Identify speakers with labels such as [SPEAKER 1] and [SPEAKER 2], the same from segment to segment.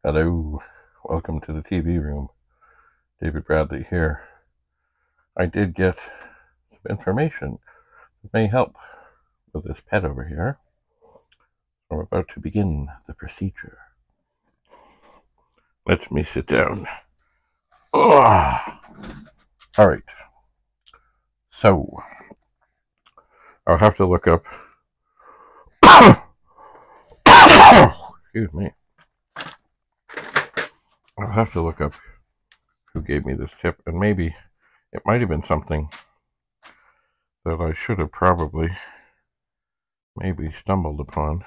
[SPEAKER 1] Hello, welcome to the TV room. David Bradley here. I did get some information that may help with this pet over here. I'm about to begin the procedure. Let me sit down. All right. So, I'll have to look up. Excuse me. I'll have to look up who gave me this tip, and maybe it might have been something that I should have probably maybe stumbled upon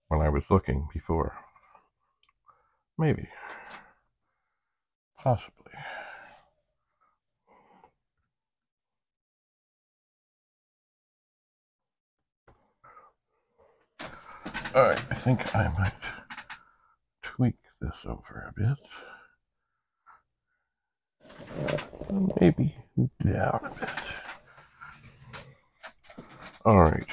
[SPEAKER 1] when I was looking before. Maybe. Possibly. Alright, I think I might tweak this over a bit. And maybe down a bit. Alright.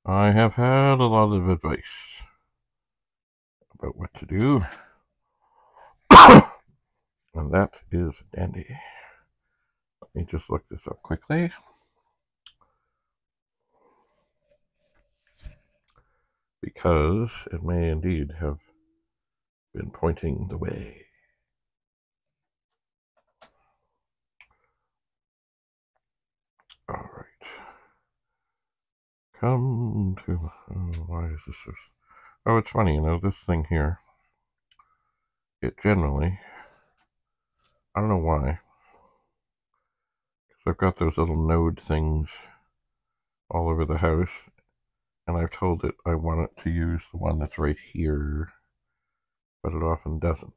[SPEAKER 1] I have had a lot of advice about what to do. And that is dandy. Let me just look this up quickly. Because it may indeed have been pointing the way. Alright. Come to... why is this... Oh, it's funny, this thing here. It generally... I don't know why. Because I've got those little node things all over the house. And I've told it I want it to use the one that's right here. But it often doesn't.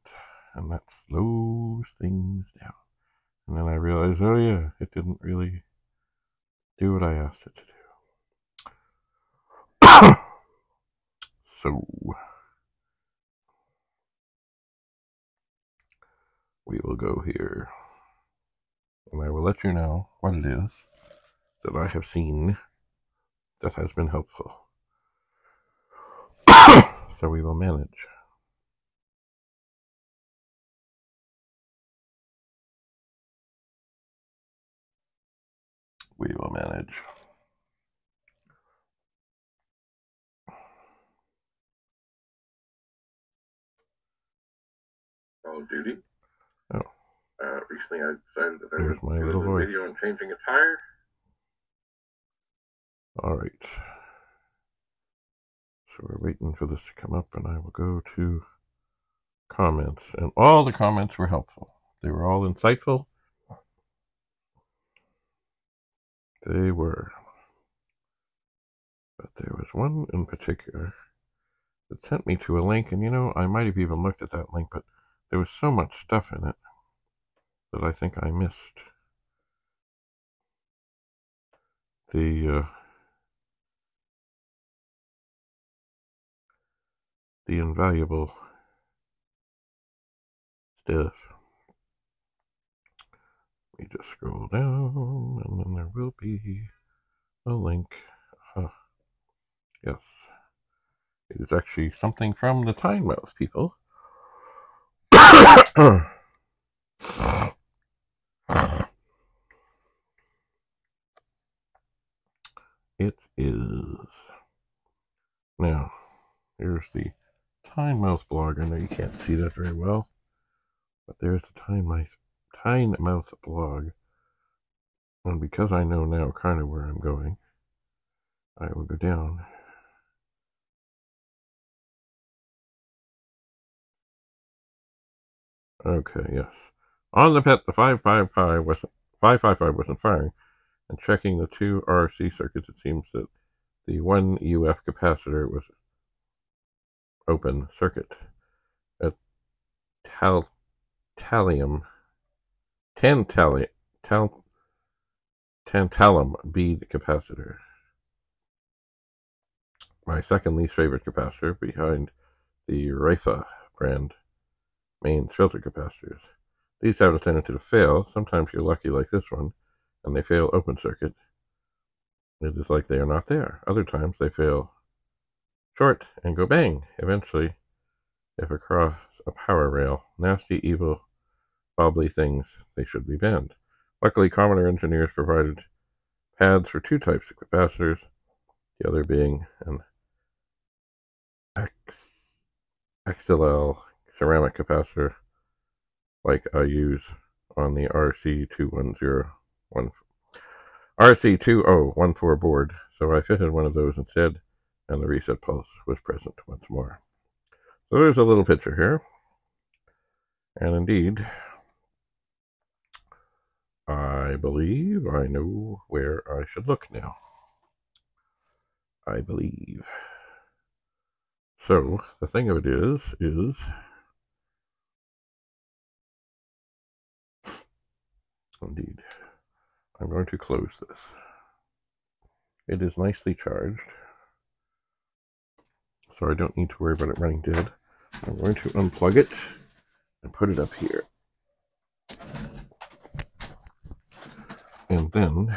[SPEAKER 1] And that slows things down. And then I realize, oh yeah, it didn't really do what I asked it to do. So, we will go here. And I will let you know what it is that I have seen that has been helpful. So we will manage. We will manage. Call of Duty. Oh. Recently I decided that I would do a video on changing a tire. Alright. So we're waiting for this to come up, and I will go to comments. And all the comments were helpful. They were all insightful. They were. But there was one in particular that sent me to a link, and I might have even looked at that link, but there was so much stuff in it that I think I missed. The invaluable stuff. Let me just scroll down, and then there will be a link. Yes. It is actually something from the Time Mouse people. It is. Now, here's the Time Mouse blog. I know you can't see that very well, but there's the Time Mouse blog. And because I know now kind of where I'm going, I will go down. Okay, yes. On the pet, the 555 wasn't firing, and checking the two RC circuits, it seems that the 1 UF capacitor was open circuit. A tantalum B the capacitor. My second least favorite capacitor behind the Rifa brand mains filter capacitors. These have a tendency to fail. Sometimes you're lucky like this one, and they fail open circuit. It is like they are not there. Other times they fail short and go bang. Eventually, if across a power rail, nasty, evil, wobbly things, they should be banned. Luckily, Commodore engineers provided pads for two types of capacitors, the other being an XLL ceramic capacitor like I use on the RC2014 board, so I fitted one of those instead, and the reset pulse was present once more. So there's a little picture here, and indeed, I believe I know where I should look now. I believe. So, the thing of it is, indeed, I'm going to close this. It is nicely charged, so I don't need to worry about it running dead. I'm going to unplug it and put it up here. And then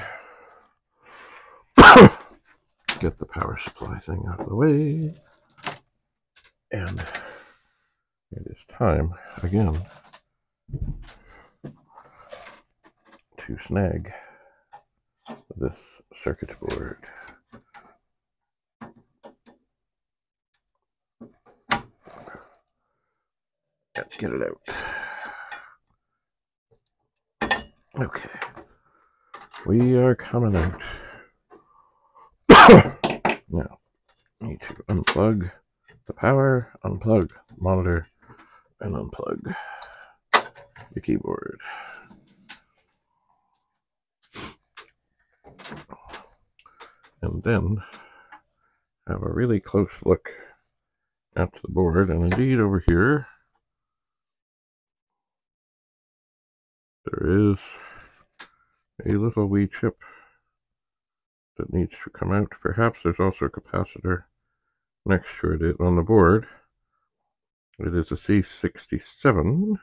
[SPEAKER 1] get the power supply thing out of the way. And it is time, again, to snag this circuit board. Let's get it out. Okay. We are coming out. Now, need to unplug the power, unplug the monitor, and unplug the keyboard. And then have a really close look at the board, and indeed over here there is a little wee chip that needs to come out. Perhaps there's also a capacitor next to it on the board. It is a C67.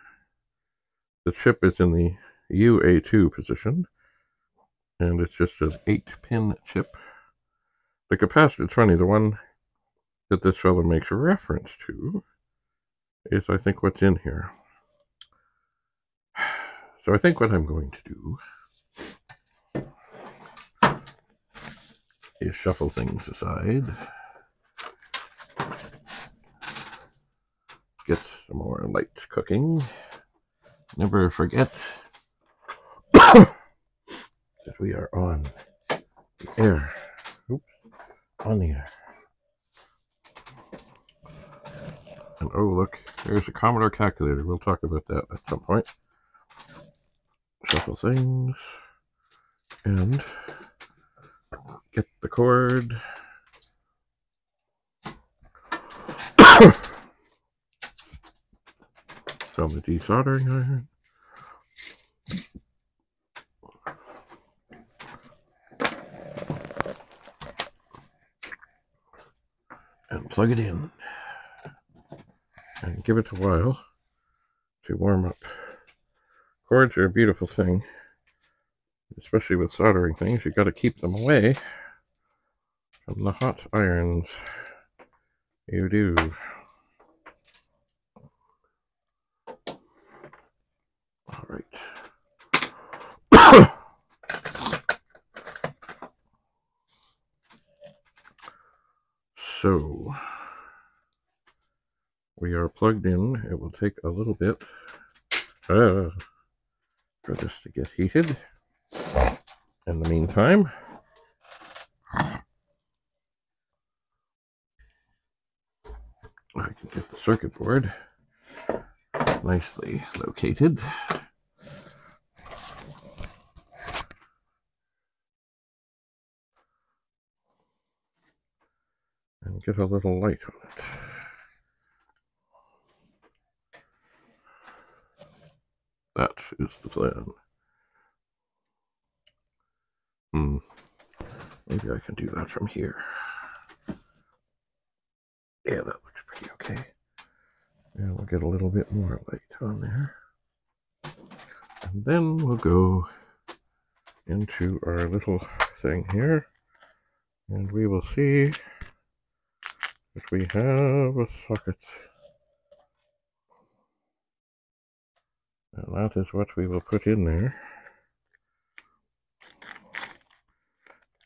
[SPEAKER 1] The chip is in the UA2 position, and it's just an 8-pin chip. The capacitor, it's funny, the one that this fellow makes reference to is, I think, what's in here. So I think what I'm going to do is shuffle things aside, get some more light cooking. Never forget that we are on the air. Oops, on the air. And oh, look, there's a Commodore calculator. We'll talk about that at some point. Shuffle things and get the cord. From the desoldering iron. And plug it in. And give it a while to warm up. Cords are a beautiful thing. Especially with soldering things, you got to keep them away from the hot irons. You do. All right. So we are plugged in. It will take a little bit for this to get heated. In the meantime, I can get the circuit board nicely located. And get a little light on it. That is the plan. Maybe I can do that from here. Yeah, that looks pretty okay. And we'll get a little bit more light on there. And then we'll go into our little thing here, and we will see that we have a socket. And that is what we will put in there.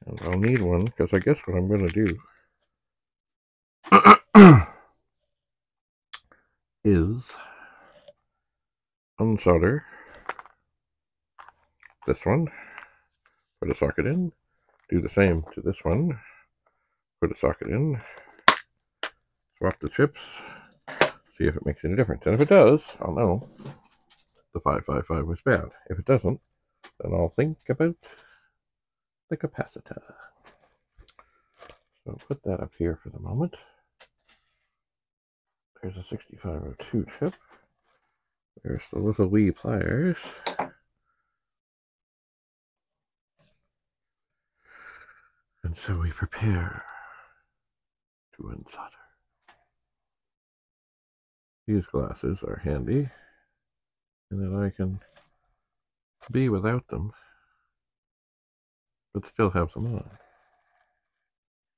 [SPEAKER 1] And I'll need one, because I guess what I'm going to do is unsolder this one, put a socket in, do the same to this one, put a socket in, swap the chips, see if it makes any difference. And if it does, I'll know the 555 was bad. If it doesn't, then I'll think about the capacitor. So put that up here for the moment. There's a 6502 chip. There's the little wee pliers. And so we prepare to unsolder. These glasses are handy, in that I can be without them, but still have them on.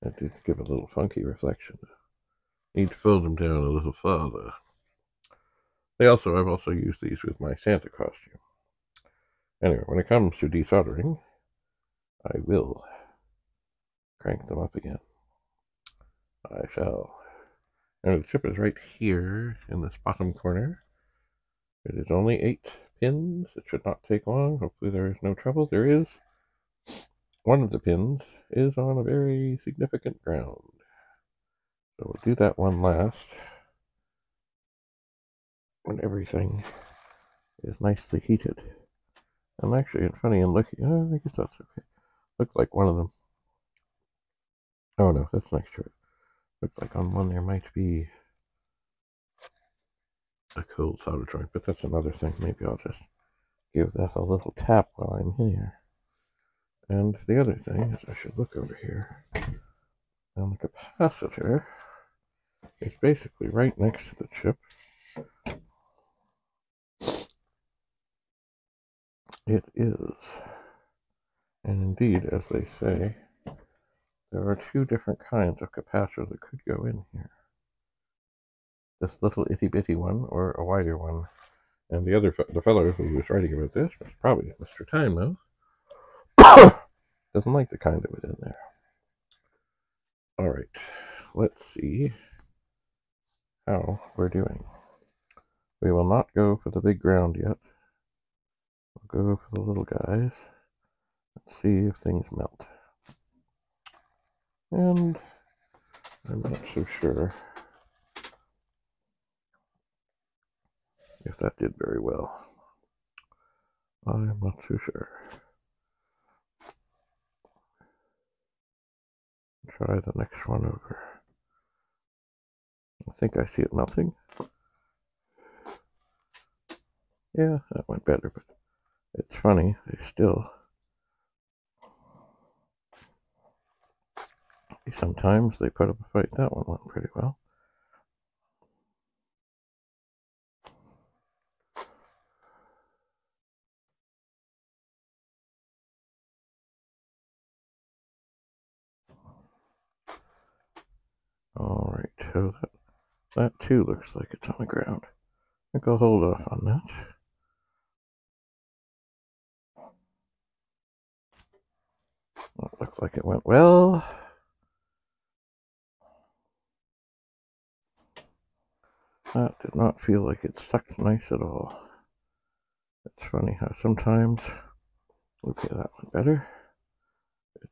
[SPEAKER 1] And to give a little funky reflection, need to fold them down a little further. I've also used these with my Santa costume. Anyway, when it comes to desoldering, I will crank them up again. I shall. And the chip is right here in this bottom corner. It is only 8 pins. It should not take long. Hopefully there is no trouble. There is. One of the pins is on a very significant ground. So we'll do that one last, when everything is nicely heated. And actually, it's funny, and looking, I guess that's okay. Looked like one of them. Oh no, that's next to it. Looks like on one there might be a cold solder joint, but that's another thing. Maybe I'll just give that a little tap while I'm here. And the other thing is I should look over here. And the capacitor is basically right next to the chip. It is. And indeed, as they say, there are 2 different kinds of capacitor that could go in here. This little itty-bitty one, or a wider one. And the fellow who was writing about this was probably Mr. Time, though. Doesn't like the kind of it in there. Alright, let's see how we're doing. We will not go for the big ground yet. We'll go for the little guys and see if things melt. And I'm not so sure if that did very well. I'm not too sure. Try the next one over. I think I see it melting. Yeah, that went better, but it's funny, sometimes they put up a fight. That one went pretty well. Alright, so that too looks like it's on the ground. I think I'll hold off on that. That looked like it went well. That did not feel like it sucked nice at all. It's funny how sometimes, okay, that went better. It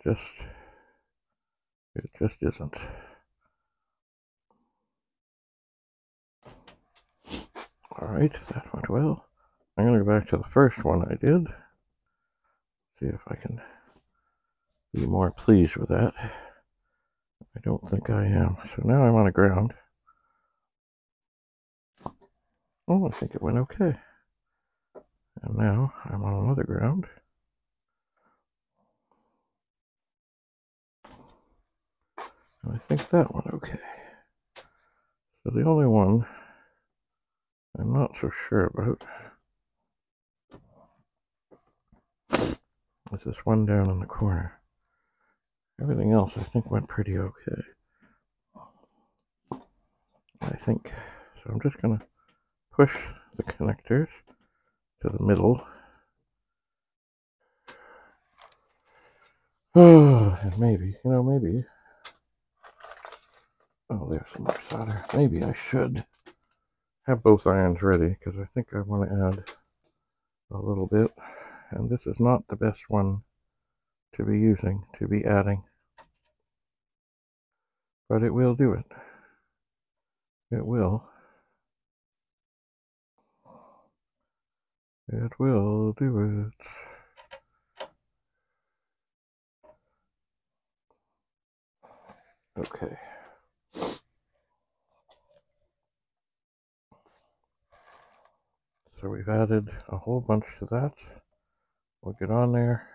[SPEAKER 1] just isn't. Alright, that went well. I'm going to go back to the first one I did. See if I can be more pleased with that. I don't think I am. So now I'm on the ground. Oh, I think it went okay. And now I'm on another ground. And I think that went okay. So the only one I'm not so sure about There's this one down in the corner. Everything else I think went pretty okay. I think. So I'm just going to push the connectors to the middle. Oh, and maybe, maybe. Oh, there's some more solder. Maybe I should have both irons ready because I think I want to add a little bit. And this is not the best one to be using, to be adding. But it will do it. It will. It will do it. Okay. So we've added a whole bunch to that. We'll get on there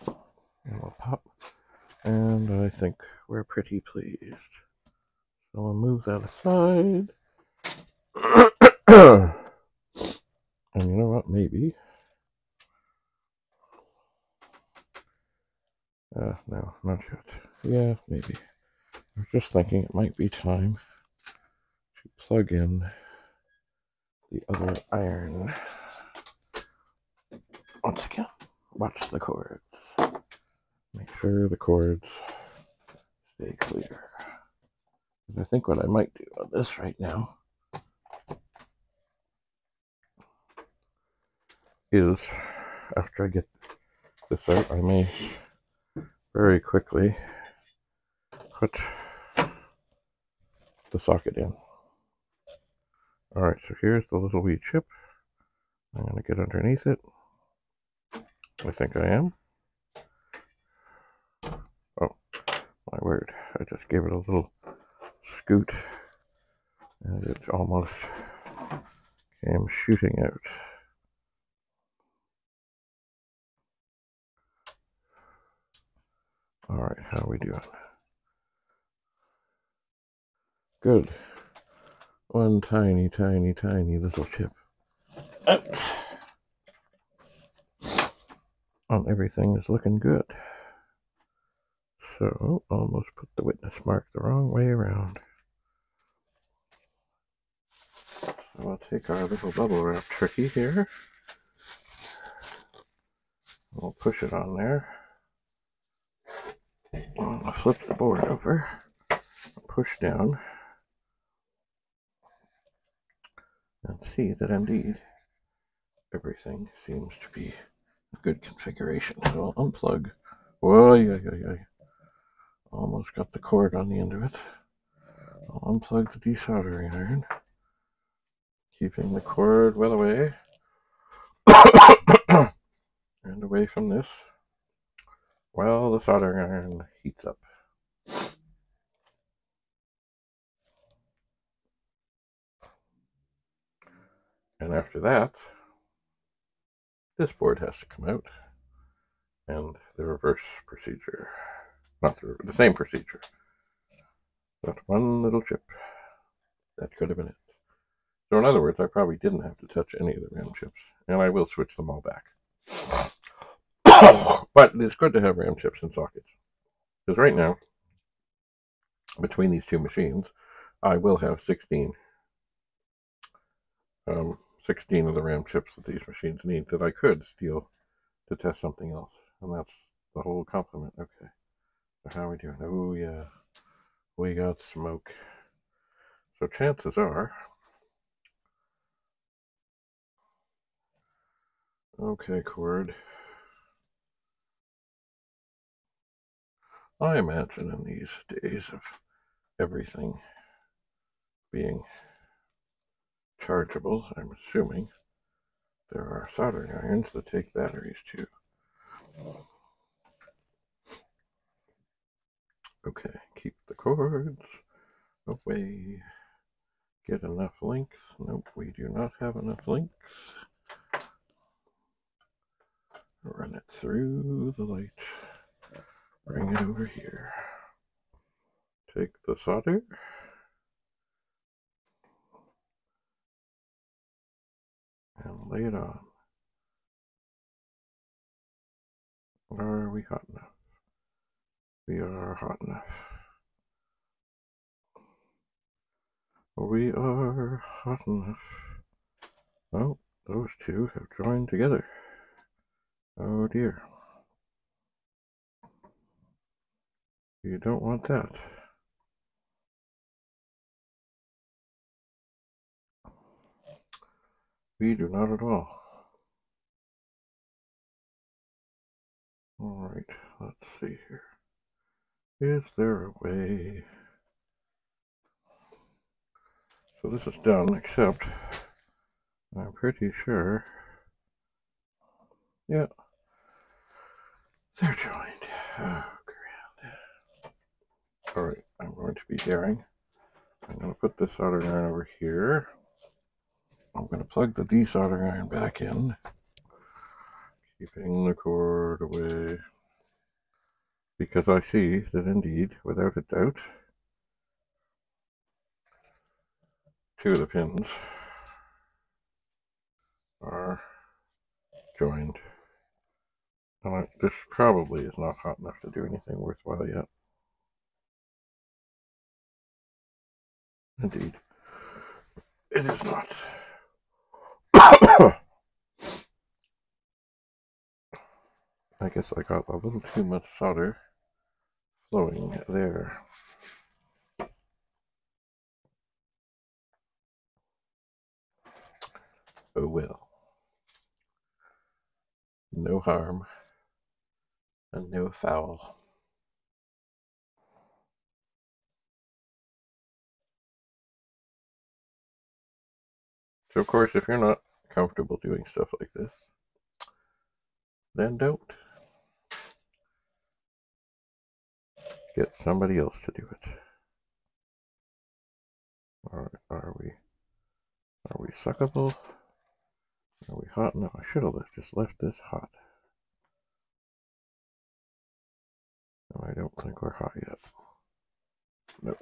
[SPEAKER 1] and we'll pop. And I think we're pretty pleased. So we'll move that aside. And you know what? Maybe. No, not yet. Yeah, maybe. I was just thinking it might be time to plug in the other iron. Once again, watch the cords. Make sure the cords stay clear. And I think what I might do on this right now is, after I get this out, I may very quickly put the socket in. Alright, so here's the little wee chip. I'm going to get underneath it. I think I am. Oh, my word. I just gave it a little scoot and it almost came shooting out. Alright, how are we doing? Good. One tiny, tiny, tiny little chip. Out. And everything is looking good. So, almost put the witness mark the wrong way around. So I'll take our little bubble wrap turkey here. We'll push it on there. I'll flip the board over. Push down. And see that indeed everything seems to be a good configuration. So I'll unplug. Whoa, yeah. Almost got the cord on the end of it. I'll unplug the desoldering iron, keeping the cord well away and away from this while the soldering iron heats up. And after that, this board has to come out and the reverse procedure. Not the same procedure. But one little chip. That could have been it. So in other words, I probably didn't have to touch any of the RAM chips. And I will switch them all back. But it's good to have RAM chips in sockets. Because right now, between these two machines, I will have 16 of the RAM chips that these machines need that I could steal to test something else. And that's the whole compliment. Okay. So how are we doing? Oh, yeah. We got smoke. So chances are... Okay, cord. I imagine in these days of everything being chargeable, I'm assuming there are soldering irons that take batteries too. Okay, keep the cords away. Get enough length. Nope, we do not have enough links. Run it through the light. Bring it over here. Take the solder. And lay it on. Are we hot enough? We are hot enough. We are hot enough. Oh, those two have joined together. Oh dear. You don't want that. We do not at all. Alright, let's see here. Is there a way? So this is done, except I'm pretty sure. Yeah. They're joined. Oh, grand. Alright, I'm going to be daring. I'm going to put this soldering iron over here. I'm going to plug the desoldering iron back in, keeping the cord away, because I see that indeed, without a doubt, two of the pins are joined. And this probably is not hot enough to do anything worthwhile yet. Indeed, it is not. I guess I got a little too much solder flowing there. Oh well. No harm and no foul. So of course, if you're not comfortable doing stuff like this, then don't. Get somebody else to do it. Are we suckable? Are we hot enough? I should have just left this hot. No, I don't think we're hot yet. Nope.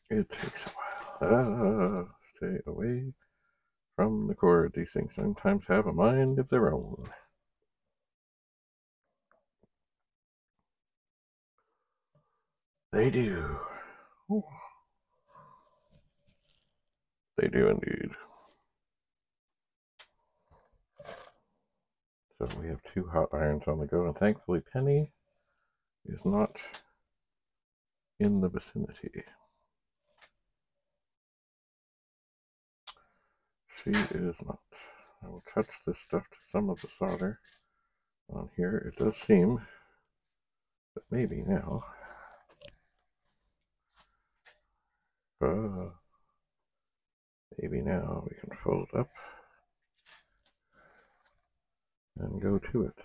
[SPEAKER 1] It takes a while. Stay away from the cord. These things sometimes have a mind of their own. They do. Ooh. They do indeed. So we have two hot irons on the go, and thankfully Penny is not in the vicinity. She is not. I will touch this stuff to some of the solder on here. It does seem that maybe now, we can fold up and go to it.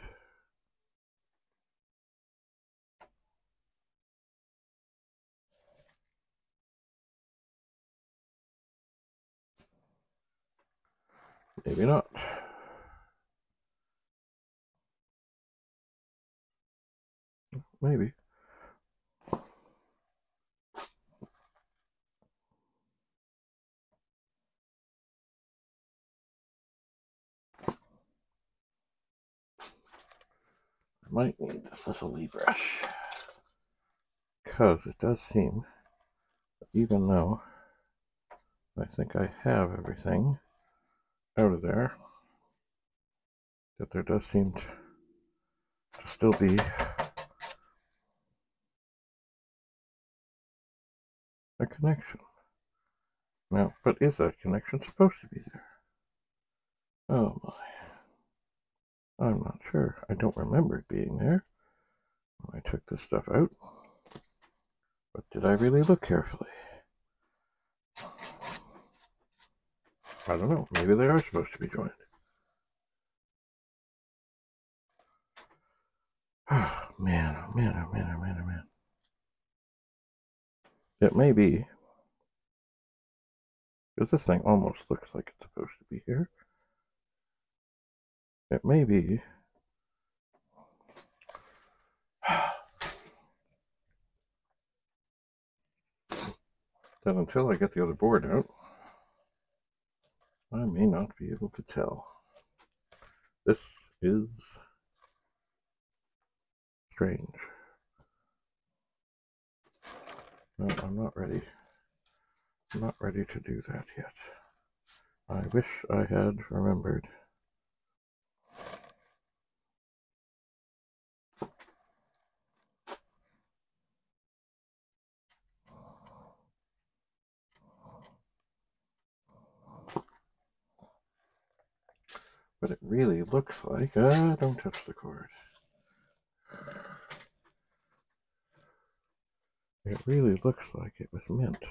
[SPEAKER 1] Maybe not. Maybe. I might need this little wee brush, because it does seem that even though I think I have everything out of there, that there does seem to still be a connection. Now, but is that connection supposed to be there? Oh my. I'm not sure. I don't remember it being there when I took this stuff out. But did I really look carefully? I don't know. Maybe they are supposed to be joined. Oh man, oh man, oh man, oh man, oh man. It may be. Because this thing almost looks like it's supposed to be here. It may be. That until I get the other board out, I may not be able to tell. This is strange. No, I'm not ready. I'm not ready to do that yet. I wish I had remembered. But it really looks like, don't touch the cord. It really looks like it was meant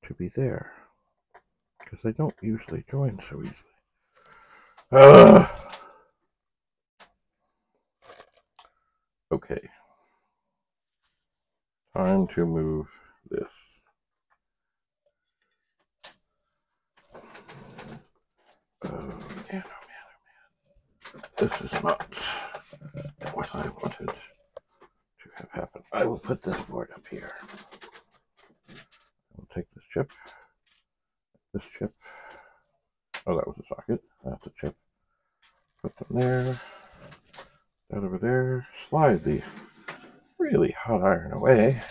[SPEAKER 1] to be there, because they don't usually join so easily. Okay. Time to move this. Oh man, oh man, oh man. This is not what I wanted to have happen. I will put this board up here. I'll take this chip. Oh, that was a socket. That's a chip. Put them there. That over there. Slide the really hot iron away.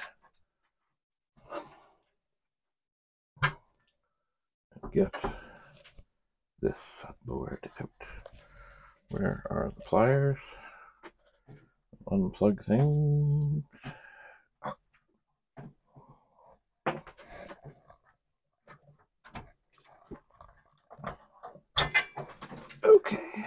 [SPEAKER 1] And get this board out. Where are the pliers? Unplug things. Okay.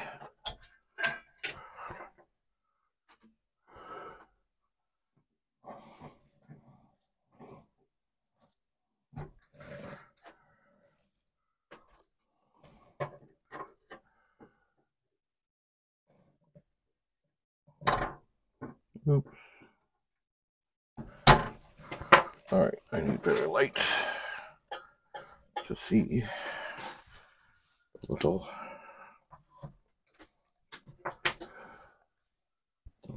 [SPEAKER 1] Oops. Alright, I need better light to see the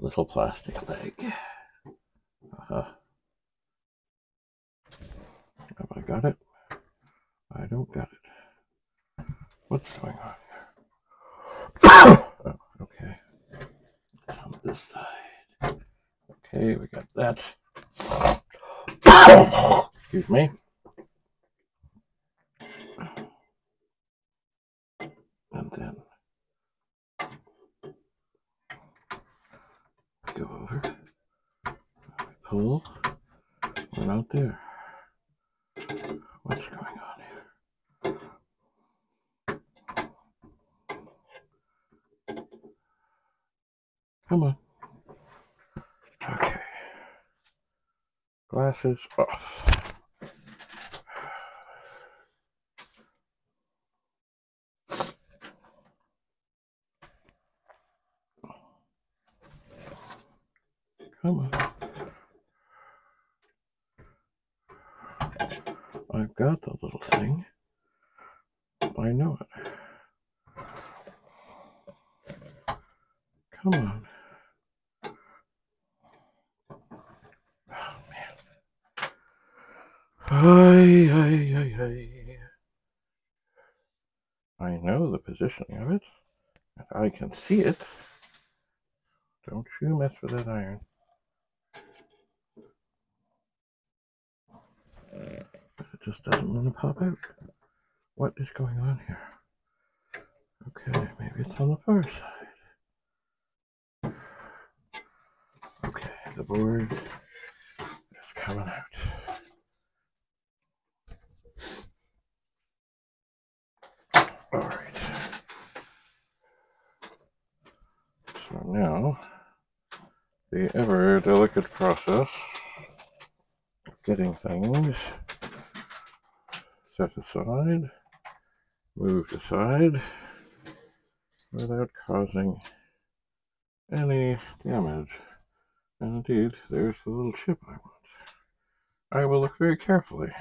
[SPEAKER 1] little plastic bag. Have I got it? I don't got it. What's going on here? Oh, okay. It's on this side. Okay, we got that. Excuse me. And then go over. Pull. We're not there. What's going on here? Come on. Okay. Glasses off. Come on. I've got the little thing. I know it. Come on. Oh, man. I know the positioning of it. And I can see it. Don't you mess with that iron. But it just doesn't want to pop out. What is going on here? Okay, maybe it's on the far side. Okay, the board is coming out. Alright. So now, the ever delicate process of getting things set aside, moved aside, without causing any damage. And indeed, there's the little chip I want. I will look very carefully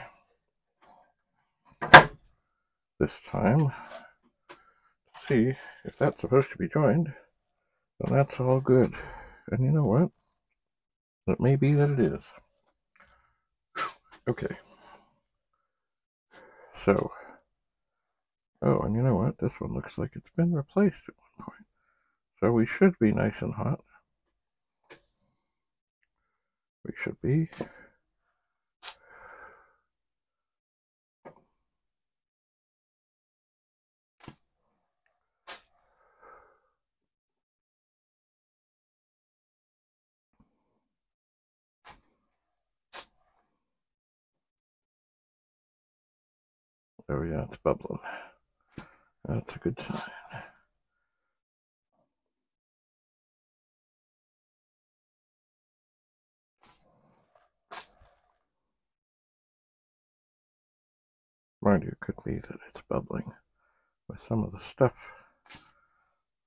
[SPEAKER 1] this time to see if that's supposed to be joined. Then that's all good. And you know what? It may be that it is. Okay. So, oh, and you know what? This one looks like it's been replaced at one point. So we should be nice and hot. we should be. Oh yeah, it's bubbling. That's a good sign. Mind you, it could be that it's bubbling with some of the stuff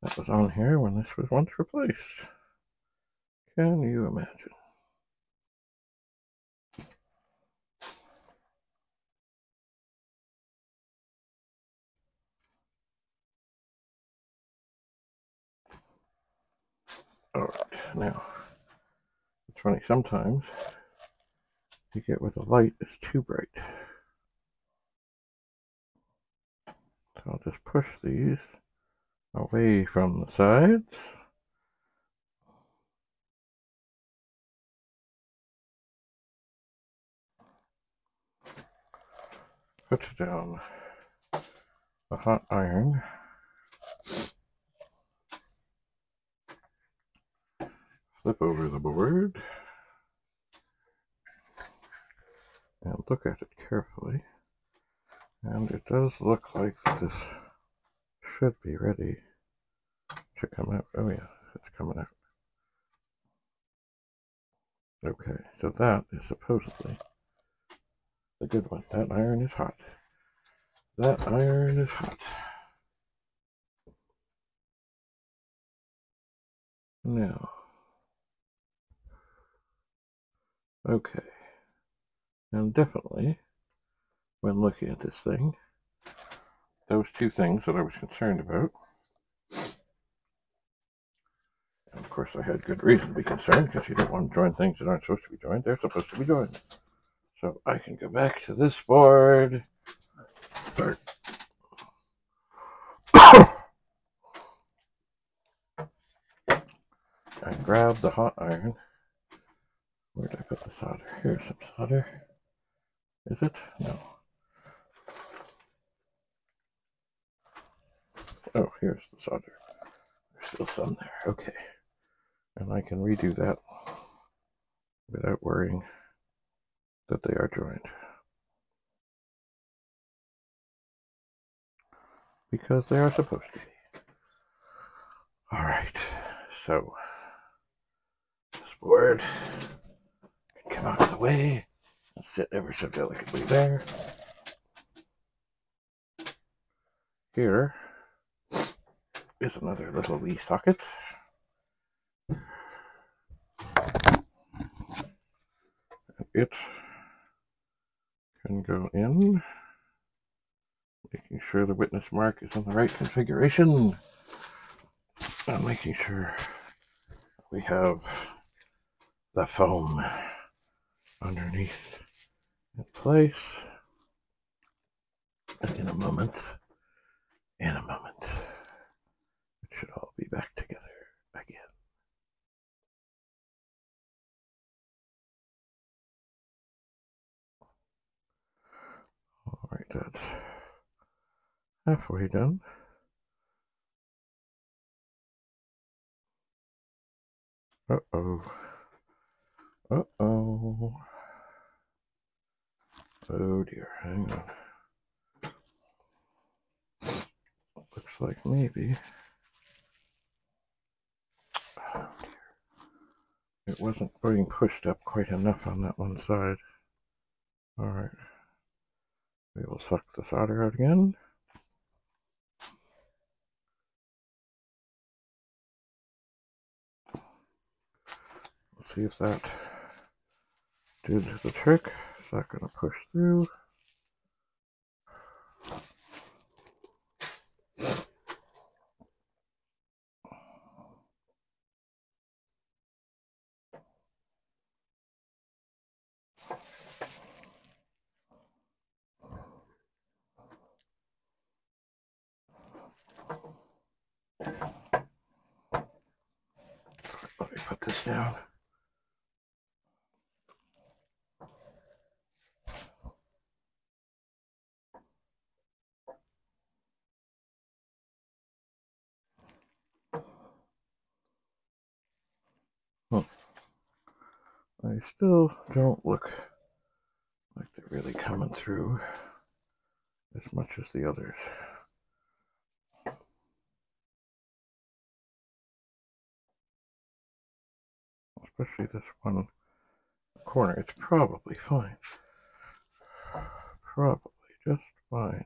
[SPEAKER 1] that was on here when this was once replaced. Can you imagine? Alright, now, it's funny, sometimes you get where the light is too bright. So I'll just push these away from the sides. Put down the hot iron. Flip over the board. And look at it carefully. And it does look like this should be ready to come out. Oh yeah, it's coming out. Okay, so that is supposedly the good one. That iron is hot. That iron is hot. Now, okay. And definitely, when looking at this thing, those two things that I was concerned about, and of course I had good reason to be concerned, because you don't want to join things that aren't supposed to be joined. They're supposed to be joined. So I can go back to this board, start and grab the hot iron. Where did I put the solder? Here's some solder. Is it? No. Oh, here's the solder. There's still some there. Okay. And I can redo that without worrying that they are joined. Because they are supposed to be. Alright, so this board can come out of the way and sit ever so delicately there. Here is another little wee socket. It can go in, making sure the witness mark is in the right configuration, and making sure we have the foam underneath in place. And in a moment, it should all be back together again. Alright, that's halfway done. Uh-oh. Uh-oh. Oh dear, hang on. Looks like maybe... Oh dear. It wasn't being pushed up quite enough on that one side. Alright. We will suck the solder out again. Let's see if that did the trick. Is that going to push through? Let me put this down. they still don't look like they're really coming through as much as the others. Especially this one corner. It's probably fine. Probably just fine.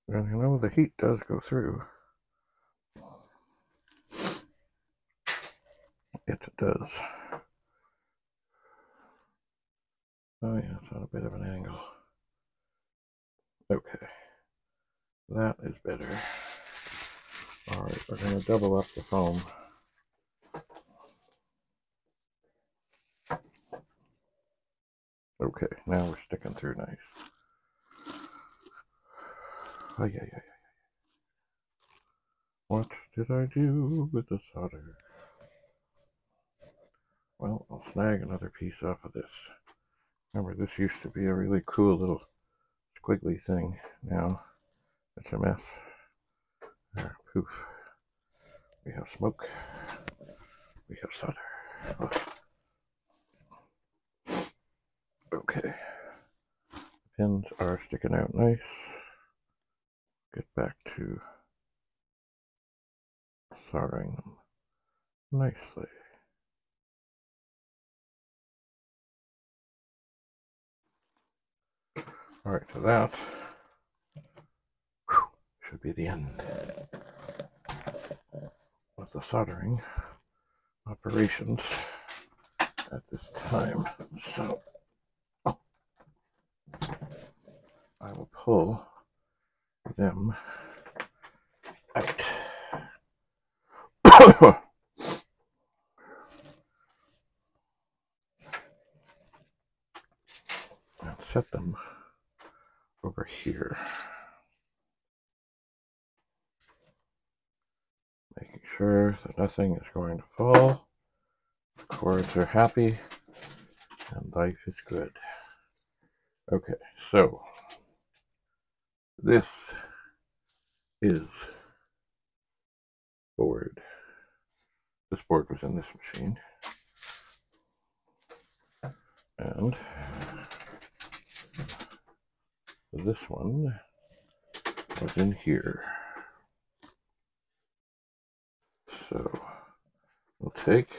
[SPEAKER 1] And you know, the heat does go through. It does. Oh yeah, it's on a bit of an angle. Okay. That is better. Alright, we're going to double up the foam. Okay, now we're sticking through nice. Oh, yeah. What did I do with the solder? Well, I'll snag another piece off of this. Remember, this used to be a really cool little squiggly thing. Now, it's a mess. There, poof. We have smoke. We have solder. Oh. Okay. The pins are sticking out nice. Get back to soldering them nicely. Alright, so that should be the end of the soldering operations at this time. So I will pull them out. And set them over here. Making sure that nothing is going to fall. The cords are happy and life is good. Okay, so this is board. This board was in this machine. And this one was in here. So we'll take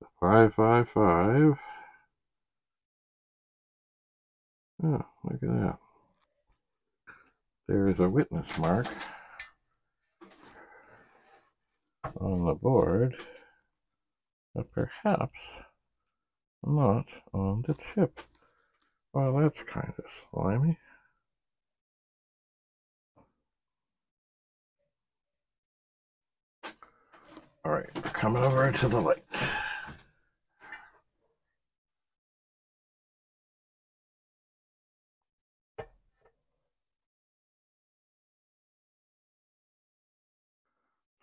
[SPEAKER 1] the 555. Oh, look at that. There is a witness mark on the board, but perhaps not on the chip. Well, that's kind of slimy. Alright, we're coming over to the light.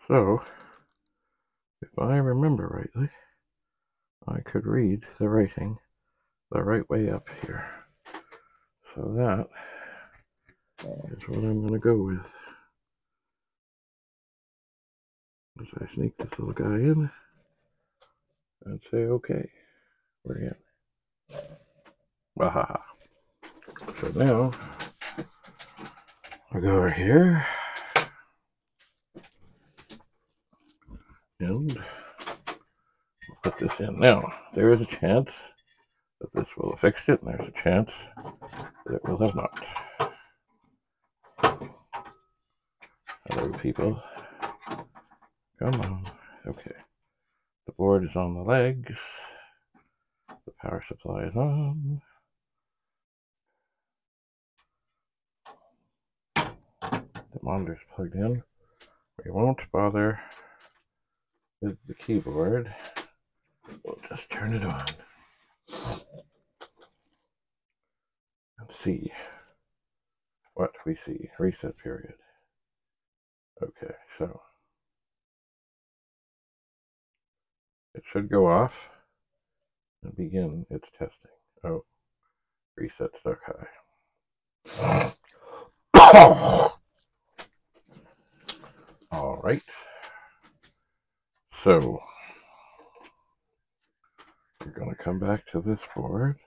[SPEAKER 1] So, if I remember rightly, I could read the writing the right way up here. So that is what I'm going to go with. As I sneak this little guy in and say, okay, we're in. Wahaha. So now, I'll go over here and we'll put this in. Now, there is a chance that this will have fixed it, and there's a chance that it will have not. Hello, people. Come on. Okay. The board is on the legs. The power supply is on. The monitor's plugged in. We won't bother with the keyboard. We'll just turn it on and see what we see. Reset period. Okay, so it should go off and begin its testing. Oh, reset stuck high. All right. So we're going to come back to this board.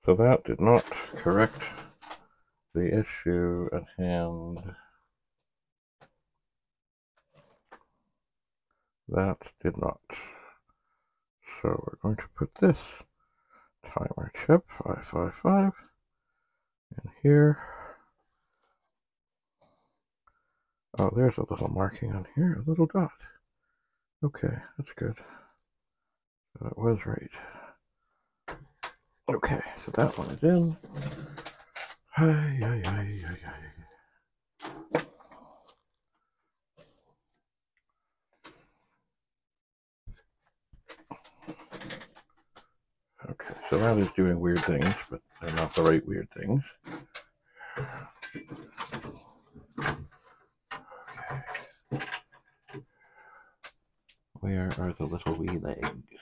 [SPEAKER 1] So that did not correct the issue at hand. That did not. So we're going to put this timer chip 555 in here. Oh, there's a little marking on here, a little dot. Okay, that's good. So that was right. Okay, so that one is in. Okay, so that is doing weird things, but they're not the right weird things. Okay. Where are the little wee legs?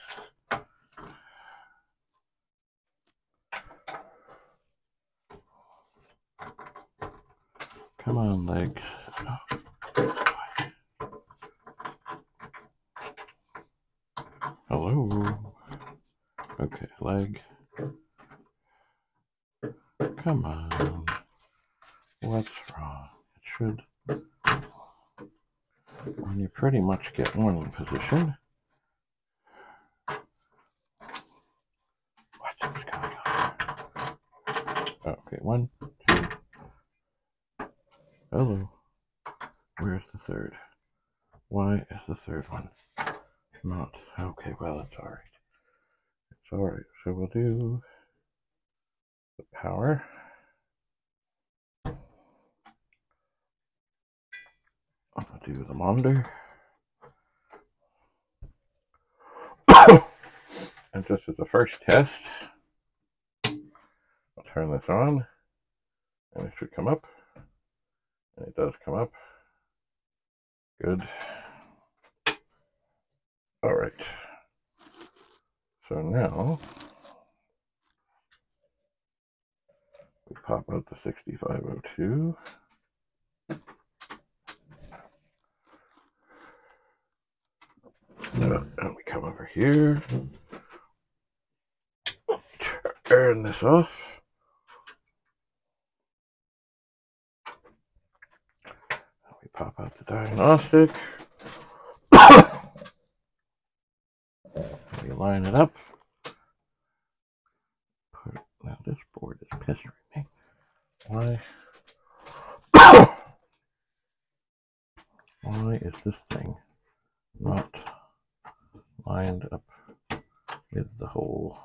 [SPEAKER 1] Come on, legs. Hello. Okay, leg. Come on. What's wrong? It should. When you pretty much get one in position. What's going on? Okay, 1, 2. Hello. Where's the third? Why is the third one not? Okay, well, it's alright. It's alright. So we'll do the power. I'll do the monitor. And just as a first test, I'll turn this on, and it should come up. And it does come up. Good. Alright. So now, we pop out the 6502. And we come over here. Turn this off. We pop out the diagnostic. We line it up. Now this board is pestering me. Why? Why is this thing not lined up with the hole?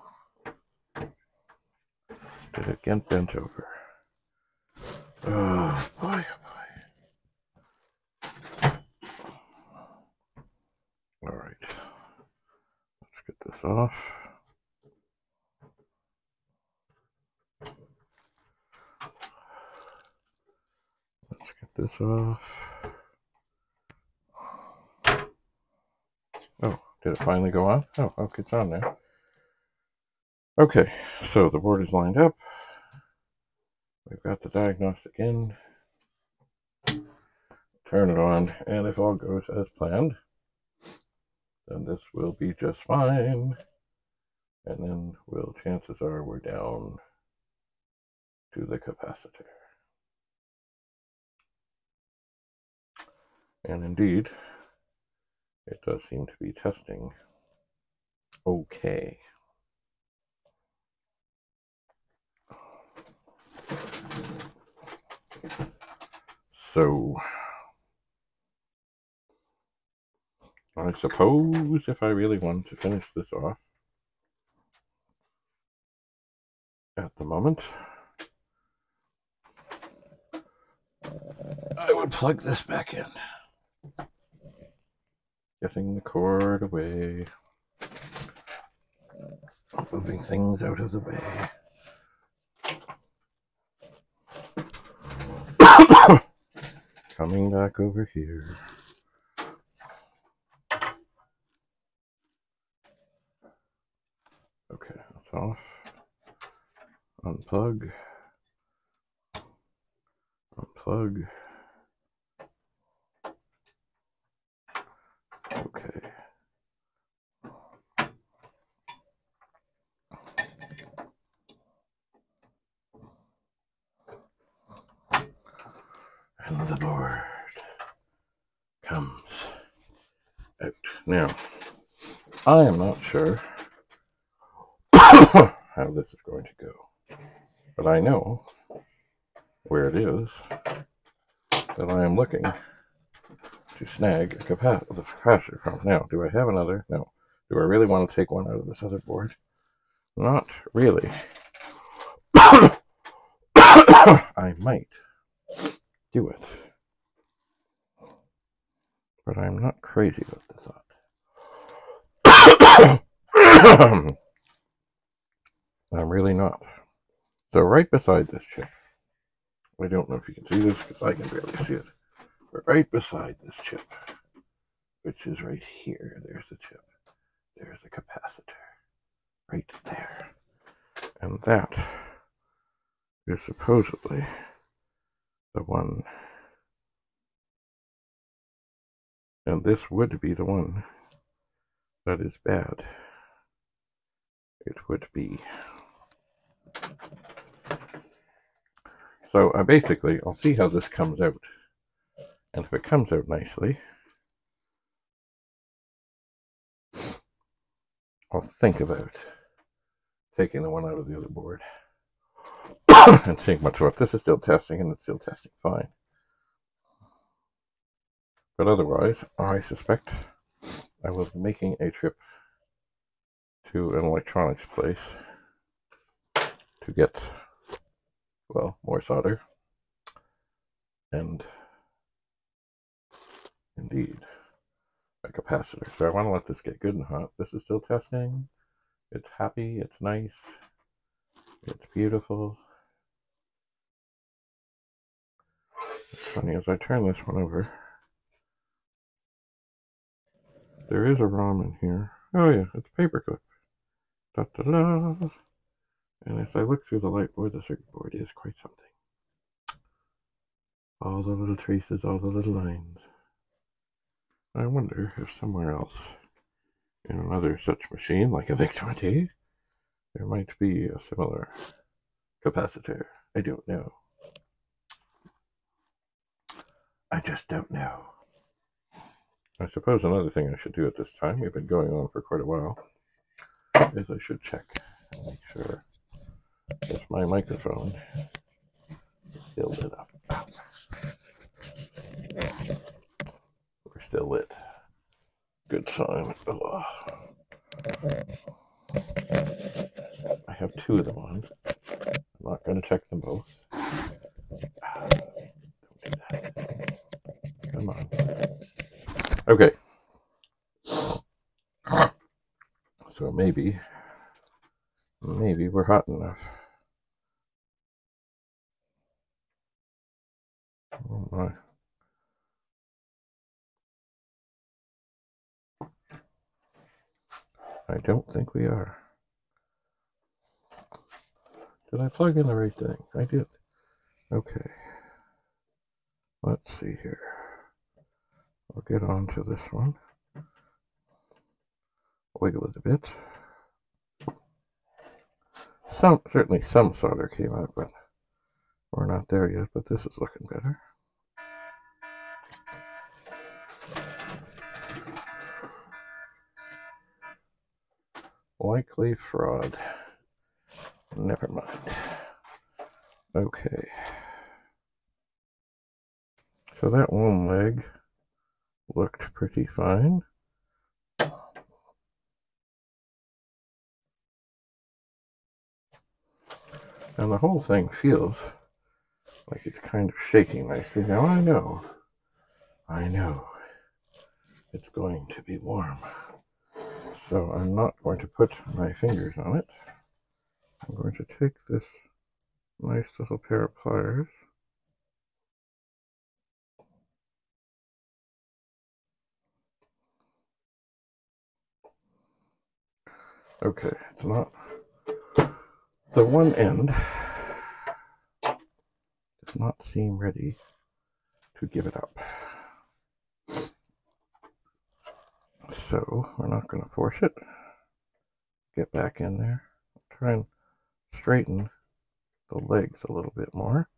[SPEAKER 1] Did it get bent over? Oh boy, oh boy. Alright. Let's get this off. Let's get this off. Oh, did it finally go on? Oh, okay, it's on there. Okay, so the board is lined up. We've got the diagnostic in. Turn it on, and if all goes as planned, then this will be just fine. And then chances are we're down to the capacitor. And indeed, it does seem to be testing okay. So, I suppose if I really wanted to finish this off at the moment, I would plug this back in. Getting the cord away. Moving things out of the way. Coming back over here. off. Unplug. Unplug. Okay. And the board comes out. Now, I am not sure how this is going to go, but I know where it is that I am looking to snag the capacitor from. Now, do I have another? No. Do I really want to take one out of this other board? Not really. I might do it, but I'm not crazy about the thought. I'm really not. So right beside this chip, I don't know if you can see this because I can barely see it, but right beside this chip, which is right here, there's the chip, there's the capacitor, right there. And that is supposedly the one, and this would be the one that is bad. It would be. So basically, I'll see how this comes out. And if it comes out nicely, I'll think about taking the one out of the other board and seeing what's what. This is still testing, and it's still testing fine. But otherwise, I suspect I was making a trip to an electronics place to get, well, more solder and indeed a capacitor. So I want to let this get good and hot. This is still testing. It's happy, it's nice, it's beautiful. It's funny, as I turn this one over, there is a ROM in here. Oh yeah, it's paperclip. Da-da-da. And as I look through the light board, the circuit board is quite something. All the little traces, all the little lines. I wonder if somewhere else, in another such machine, like a VIC-20, there might be a similar capacitor. I don't know. I just don't know. I suppose another thing I should do at this time, we've been going on for quite a while, is I should check and make sure if my microphone is still lit up. We're still lit. Good sign. Oh. I have two of them on. I'm not going to check them both. Don't do that. Come on. Okay. So maybe we're hot enough. Oh my. I don't think we are. Did I plug in the right thing? I did. Okay. Let's see here. I'll get on to this one. Wiggle it a bit. Certainly some solder came out, but we're not there yet, but this is looking better. Likely fraud. Never mind. Okay. So that one leg looked pretty fine. And the whole thing feels like it's kind of shaking nicely. Now I know it's going to be warm. So I'm not going to put my fingers on it. I'm going to take this nice little pair of pliers. Okay, it's not the one end does not seem ready to give it up. So we're not going to force it. Get back in there. Try and straighten the legs a little bit more.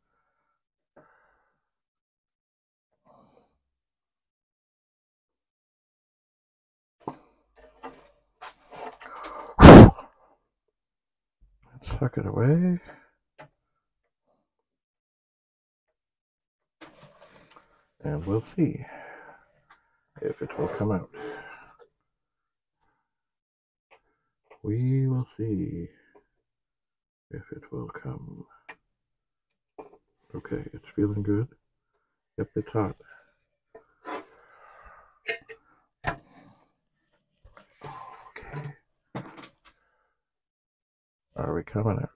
[SPEAKER 1] Suck it away. And we'll see if it will come out. We will see if it will come. Okay, it's feeling good. Yep, it's hot. Okay. Are we coming out?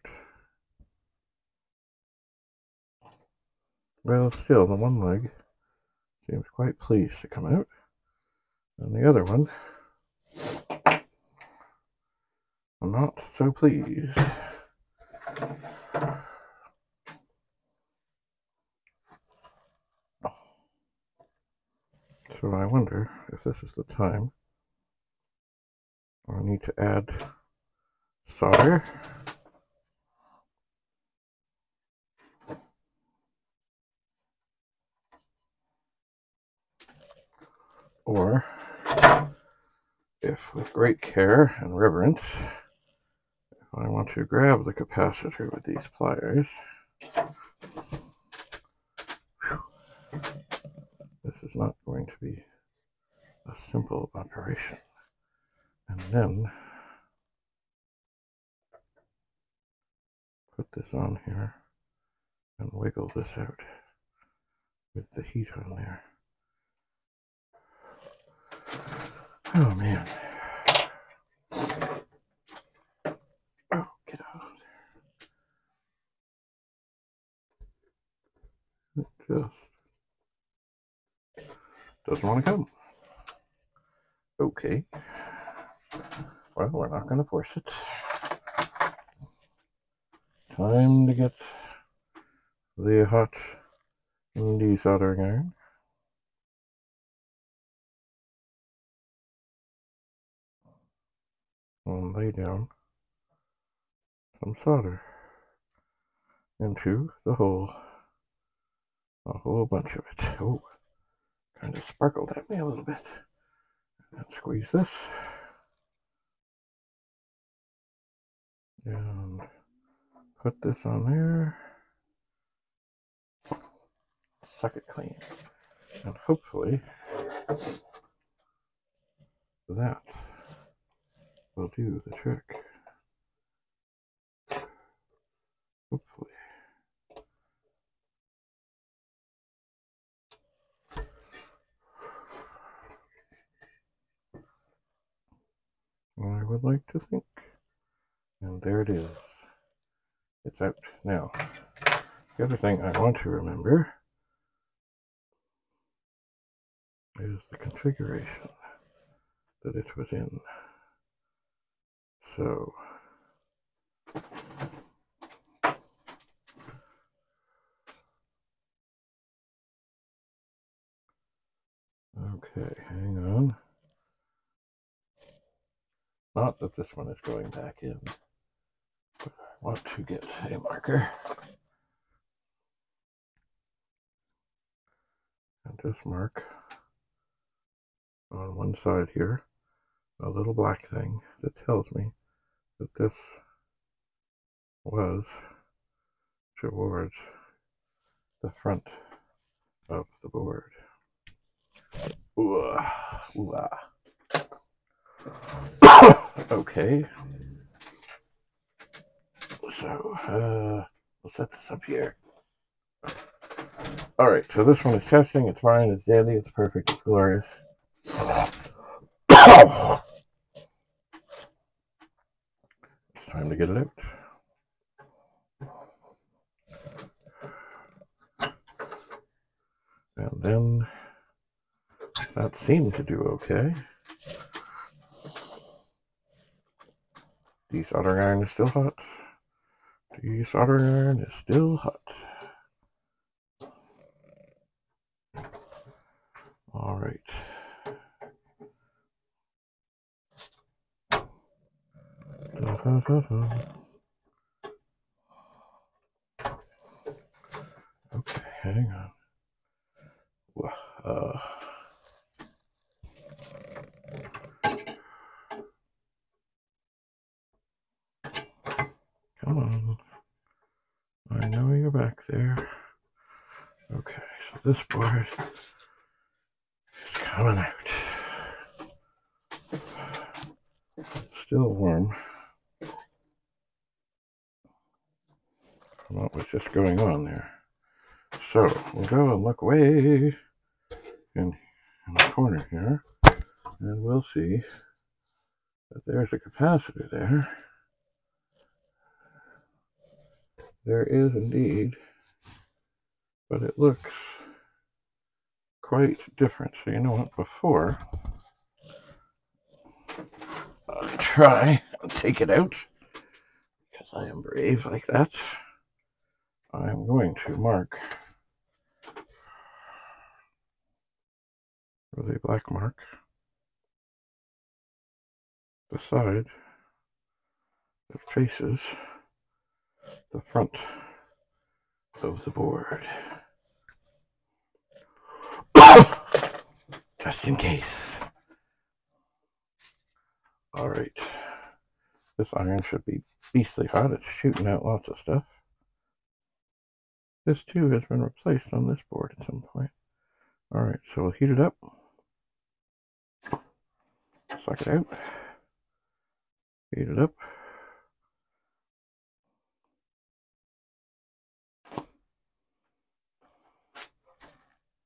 [SPEAKER 1] Well, still, the one leg seems quite pleased to come out. And the other one, I'm not so pleased. So I wonder if this is the time I need to add solder. Or if with great care and reverence, if I want to grab the capacitor with these pliers, this is not going to be a simple operation. And then put this on here and wiggle this out with the heat on there. Oh man. Oh, get out of there. It just doesn't want to come. Okay. Well, we're not going to force it. Time to get the hot desoldering iron. And lay down some solder into the hole. A whole bunch of it. Oh, kind of sparkled at me a little bit. And squeeze this. And put this on there. Suck it clean. And hopefully that will do the trick. Hopefully. I would like to think. And there it is. It's out. Now, the other thing I want to remember is the configuration that it was in. So, okay, hang on. Not that this one is going back in, but I want to get a marker and just mark on one side here a little black thing that tells me that this was towards the front of the board. Ooh, ooh, okay. So, we'll set this up here. Alright, so this one is testing. It's fine. It's deadly. It's perfect. It's glorious. It's time to get it out. And then that seemed to do okay. Desoldering iron is still hot. The soldering iron is still hot. All right. Okay, hang on. Come on. I know you're back there. Okay, so this board is coming out. Still warm from what was just going on there. So we'll go and look way in the corner here, and we'll see that there's a capacitor there. There is indeed, but it looks quite different. So you know what, before I try and take it out, because I am brave like that, I'm going to mark with a black mark the side that faces the front of the board. Just in case. Alright. This iron should be beastly hot. It's shooting out lots of stuff. This too has been replaced on this board at some point. Alright, so we'll heat it up. Suck it out. Heat it up.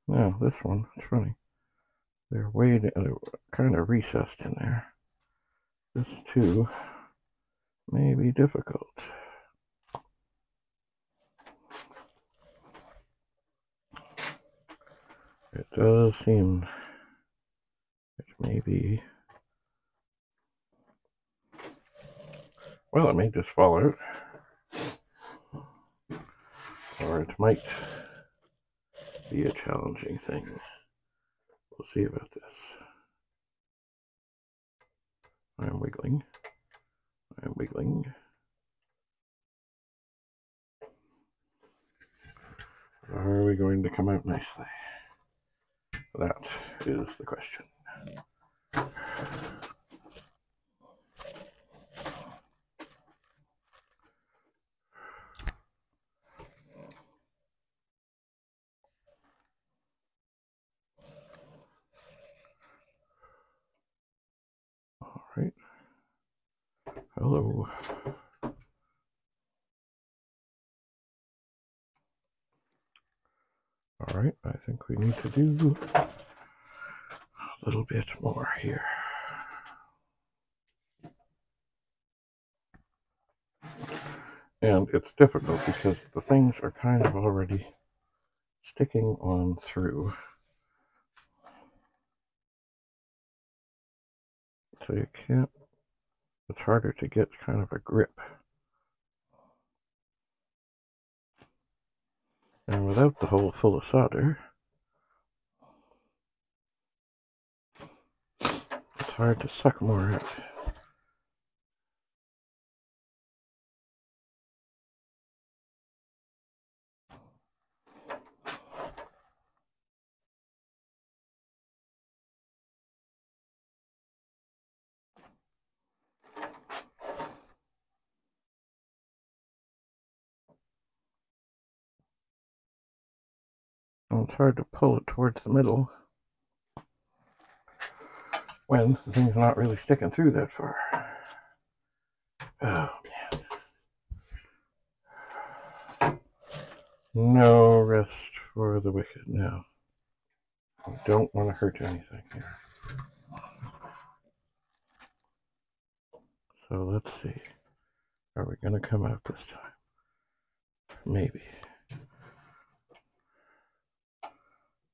[SPEAKER 1] Now this one, it's funny. They're kind of recessed in there. This too may be difficult. It does seem it may be. Well, it may just fall out. Or it might be a challenging thing. We'll see about this. I am wiggling. I am wiggling. Are we going to come out nicely? That is the question. All right. Hello. All right, I think we need to do a little bit more here. And it's difficult because the things are kind of already sticking on through. So you can't, it's harder to get kind of a grip. And without the hole full of solder, it's hard to suck more out. And it's hard to pull it towards the middle when the thing's not really sticking through that far. Oh, man. No rest for the wicked now. I don't want to hurt anything here. So let's see. Are we going to come out this time? Maybe.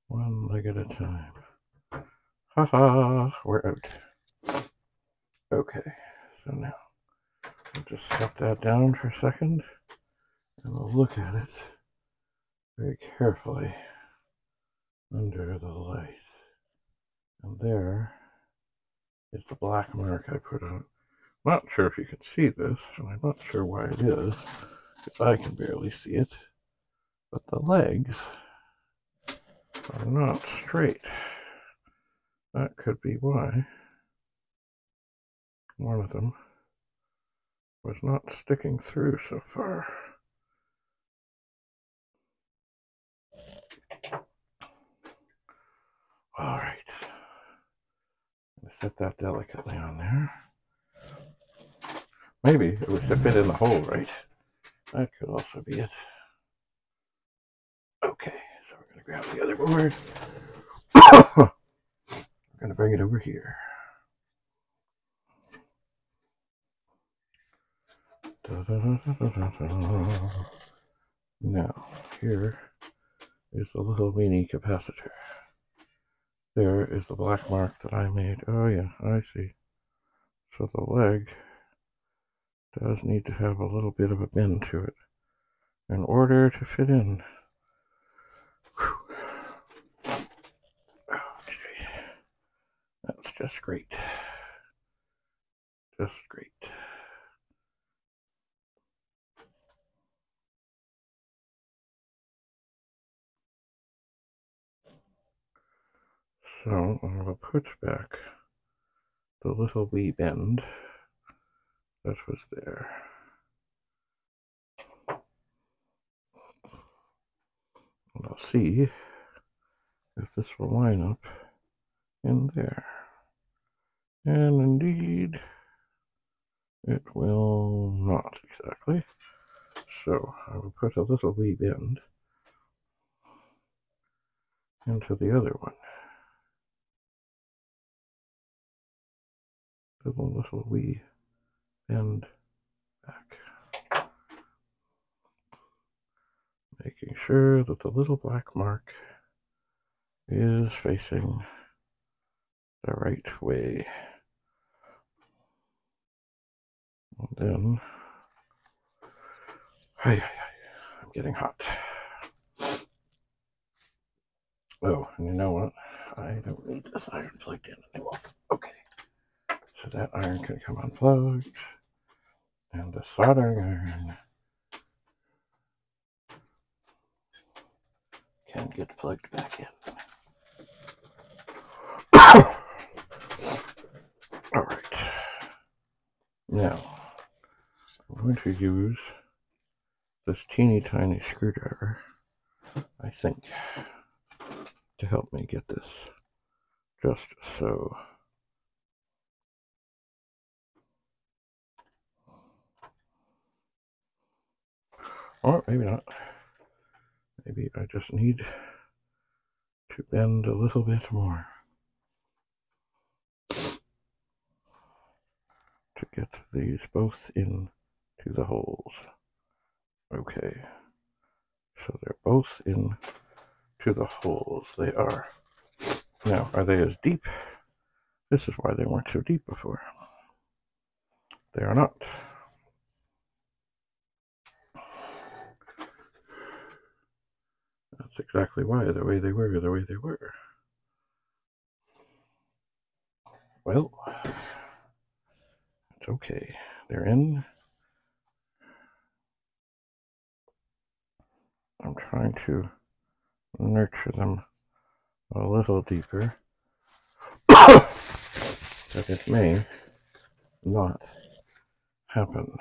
[SPEAKER 1] One leg at a time. Haha, we're out. Okay, so now I'll just set that down for a second. look at it very carefully under the light. And there is the black mark I put on. Not sure if you can see this, and I'm not sure why it is, because I can barely see it, but the legs are not straight. That could be why one of them was not sticking through so far. All right, I'm going to set that delicately on there. Maybe it was to fit in the hole right. That could also be it. Okay, so we're going to grab the other board. We're going to bring it over here. Now, here is the little weenie capacitor. There is the black mark that I made. Oh yeah, I see. So the leg does need to have a little bit of a bend to it in order to fit in. Okay. That's just great. Just great. So I will put back the little wee bend that was there. And I'll see if this will line up in there. And indeed, it will not exactly. So I will put a little wee bend into the other one. Little wee bend back. Making sure that the little black mark is facing the right way. And then, I'm getting hot. Oh, and you know what? I don't need this iron plugged in anymore. Okay. So that iron can come unplugged. And the soldering iron can get plugged back in. All right. Now, I'm going to use this teeny tiny screwdriver, I think, to help me get this just so. Or maybe not. Maybe I just need to bend a little bit more to get these both into the holes. Okay, so they're both into the holes. They are. Now, are they as deep? This is why they weren't so deep before. They are not. That's exactly why, the way they were, the way they were. Well, it's okay. They're in. I'm trying to nurture them a little deeper. That it may not happen.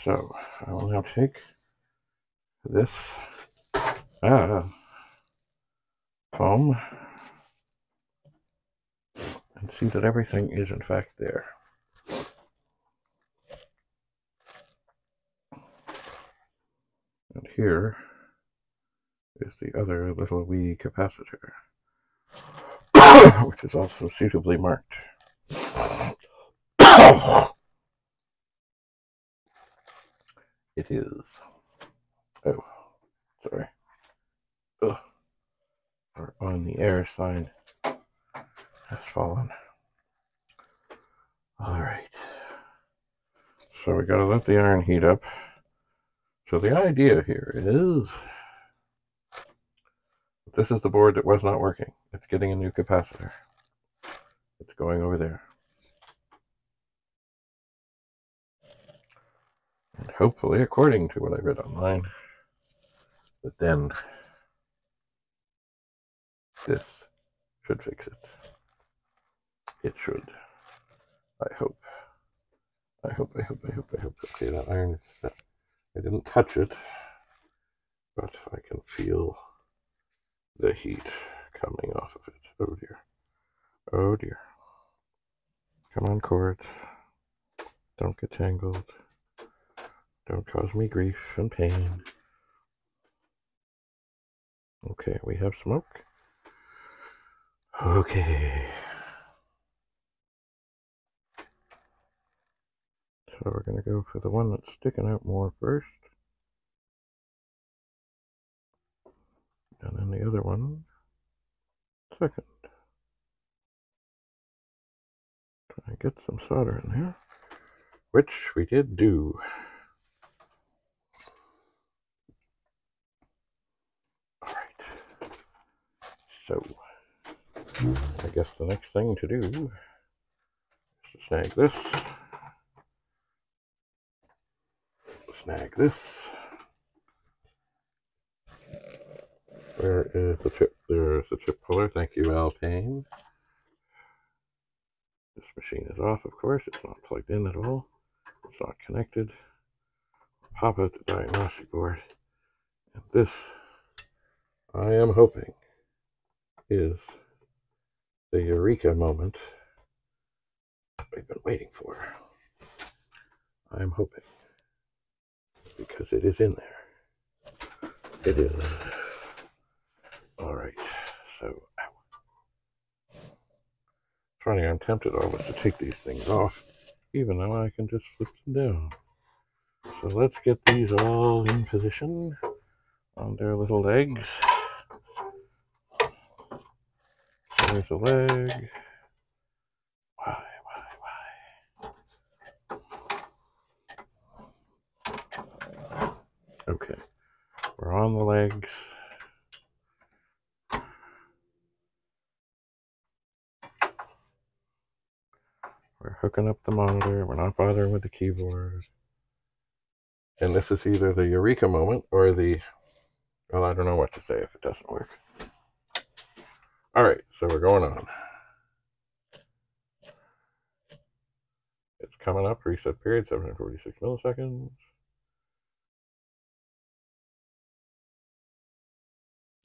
[SPEAKER 1] So I will now take this foam and see that everything is in fact there. And here is the other little wee capacitor, which is also suitably marked. It is. Oh, sorry. Ugh. Or on the air side has fallen. All right. So we gotta let the iron heat up So the idea here is, this is the board that was not working. It's getting a new capacitor. It's going over there. And hopefully, according to what I read online, that then this should fix it. It should. I hope. I hope. Okay, that iron is set. I didn't touch it, but I can feel the heat coming off of it. Oh dear. Oh dear. Come on, cords. Don't get tangled. Don't cause me grief and pain. Okay, we have smoke. Okay. So we're going to go for the one that's sticking out more first. And then the other one second. Try and get some solder in there, which we did do. Alright. So, I guess the next thing to do is to snag this. Snag this. Where is the chip? There's the chip puller. Thank you, Alpine. This machine is off, of course. It's not plugged in at all. It's not connected. Pop out the diagnostic board. And this, I am hoping, is the eureka moment we've been waiting for. I'm hoping. Because it is in there. It is. Alright, so funny, I'm tempted always to take these things off, even though I can just flip them down. So let's get these all in position on their little legs. There's a leg. Why? Okay, we're on the legs. We're hooking up the monitor. We're not bothering with the keyboard. And this is either the eureka moment or the, well, I don't know what to say if it doesn't work. Alright, so we're going on. It's coming up, reset period, 746 milliseconds.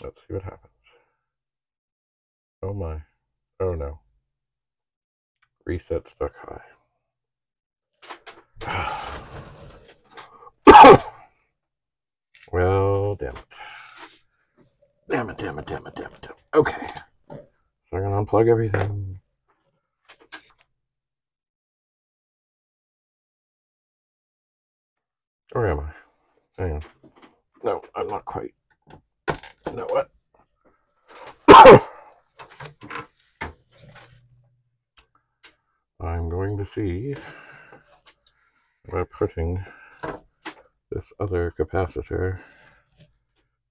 [SPEAKER 1] Let's see what happens. Oh my. Oh no. Reset stuck high. Well, damn it. Damn it. Okay. So I'm going to unplug everything. Where am I? Hang on. No, I'm not quite. You know what? I'm going to see by putting this other capacitor